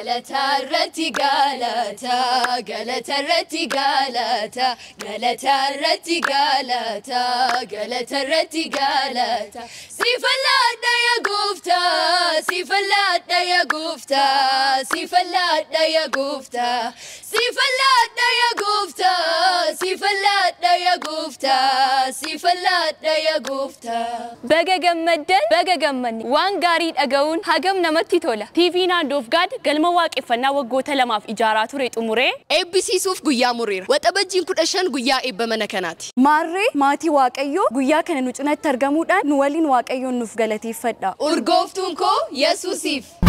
galata rati galata galata rati galata galata rati galata galata rati galata sifalada ya gufta sifalada ya gufta sifalada ya gufta sifalada ya gufta sifalada ya gufta sifalada ya gufta baga gamman waan gaarii dhaga'uun hagam namatti tola TV Naandoof gaad galma waaqeffannaa waggoota lamaaf ijaaraa ture xumuree eebbisiisuuf guyyaa mureera waxabajjiin 15 guyyaa eebba mana kanaati maarree maatii waaqayyoo guyyaa kana nu cinatti argamuudhaan nu waliin waaqayyoon nuuf galateeffadha urgooftuun koo Yesuusiif